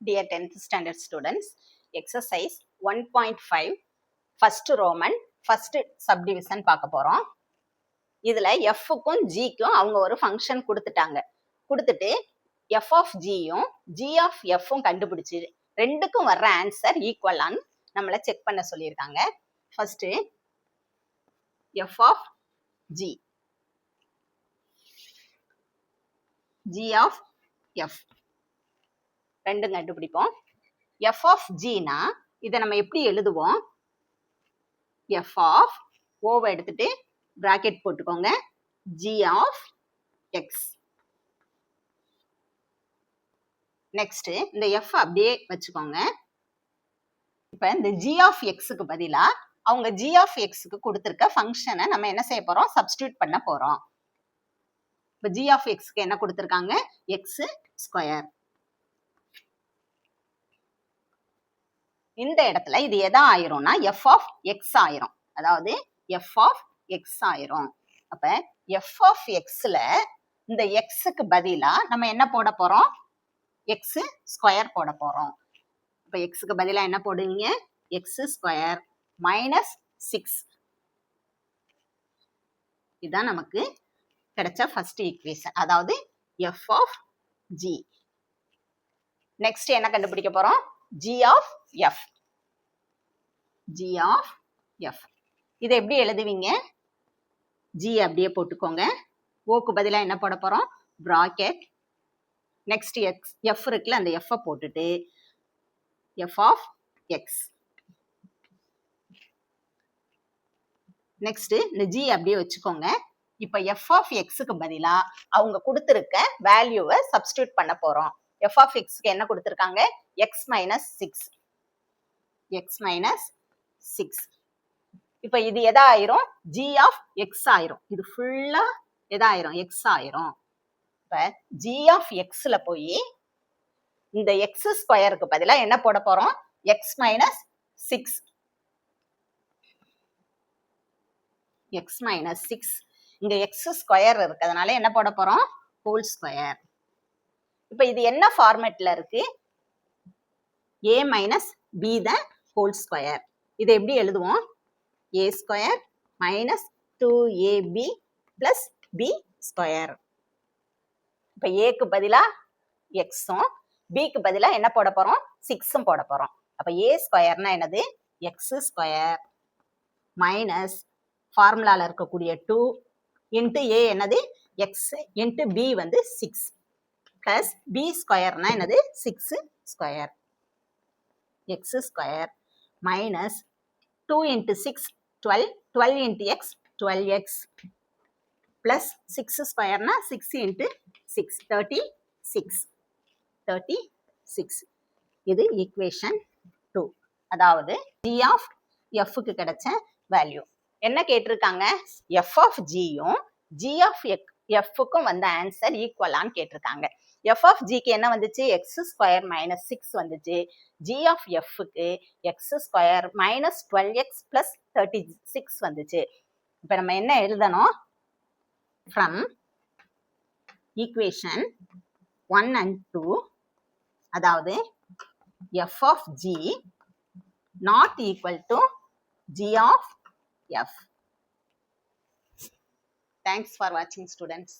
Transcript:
Dear 10th standard students, exercise 1.5 first Roman first subdivision பார்க்க போறோம். இதுல fக்கும் gக்கும் அவங்க ஒரு ஃபங்க்ஷன் கொடுத்துட்டு f of gயும் g of fம் கண்டுபிடிச்சு ரெண்டுக்கும் வர்ற ஆன்சர் ஈக்குவலான்னு நம்மள செக் பண்ண சொல்லியிருக்காங்க. First f of g of f ரெண்டும் கண்டுபிடிப்போம். f of g னா இதை நம்ம எப்படி எழுதுவோம்? f of ஓவை எடுத்துட்டு பிராக்கெட் போட்டுக்கோங்க, g of x. நெக்ஸ்ட் இந்த f அப்படியே வச்சுக்கோங்க. இப்ப இந்த g of xக்கு பதிலா அவங்க g of xக்கு கொடுத்திருக்க ஃபங்க்ஷனை நம்ம என்ன செய்ய போறோம்? சப்ஸ்டிடியூட் பண்ண போறோம். இப்ப g of xக்கு என்ன கொடுத்திருக்காங்க? x square. இந்த இடத்துல இது எதா ஆயிரும்னா f of x ஆயிரும். அதாவது f of x ஆயிரும். அப்ப f of xல இந்த xக்கு பதிலா நம்ம என்ன போட போறோம்? x ஸ்கொயர் போட போறோம். இப்ப xக்கு பதிலா என்ன போடுவீங்க? x square minus 6. இதுதான் நமக்கு கிடைச்ச ஃபர்ஸ்ட் ஈக்குவேஷன், அதாவது f of g. நெக்ஸ்ட் என்ன கண்டுபிடிக்க போறோம்? g of f. g of f. இதை எப்படி எழுதுவீங்க? g அப்படியே போட்டுக்கோங்க. ஓக்கு பதிலா என்ன போட போறோம்? பிராக்கெட். நெக்ஸ்ட் f இருக்குல்ல, அந்த f போட்டுட்டு f of x. நெக்ஸ்ட் இந்த g அப்படியே வச்சுக்கோங்க. இப்ப f of xக்கு பதிலா அவங்க கொடுத்திருக்க வேல்யூவை சப்ஸ்டிடியூட் பண்ண போறோம். f of xக்கு என்ன கொடுத்திருக்காங்க? x minus 6. x minus 6. இப்ப இது எதா ஆயிரும்? g of x ஆயிரும். இது ஃபுல்லா எதா ஆயிரும்? x ஆயிரும். இப்ப g of xல போய் இந்த x ஸ்கொயருக்கு பதிலா என்ன போட போறோம்? x minus 6. x minus 6. இங்க x ஸ்கொயர் இருக்கு, அதனால என்ன போட போறோம்? Whole square. இப்ப இது என்ன ஃபார்மேட்ல இருக்கு? a minus b the whole square. இதை எப்படி எழுதுவோம்? a square minus 2ab plus b square. இப்ப aக்கு பதிலா xம் bக்கு பதிலா என்ன போட போறோம்? 6ம் போட போறோம். அப்ப a ஸ்கொயர்னா என்னது? x ஸ்கொயர் மைனஸ் ஃபார்முலால இருக்கக்கூடிய 2 இன்ட்டு a என்னது? x இன்ட்டு b வந்து 6 பிளஸ் b ஸ்கொயர்னா என்னது? 6 square. x square minus 2 into 6 12, 12 into x 12x plus 6 ஸ்கொயர்னா 6 into 6 36. இது ஈக்குவேஷன் 2. அதாவது g of fக்கு கிடைச்ச வேல்யூ. என்ன கேட்டிருக்காங்க? f of gயும் g of fக்கும் வந்த ஆன்சர் ஈக்குவலான்னு கேட்டிருக்காங்க. f of gக்கு என்ன வந்துச்சு? x ஸ்கொயர் மைனஸ் 6 வந்துச்சு. g of fக்கு x square minus 12x plus 36 வந்துச்சு. இப்ப நம்ம என்ன எழுதணும்? from equation 1 and 2, அதாவது f of g not equal to g of f. Thanks for watching, students.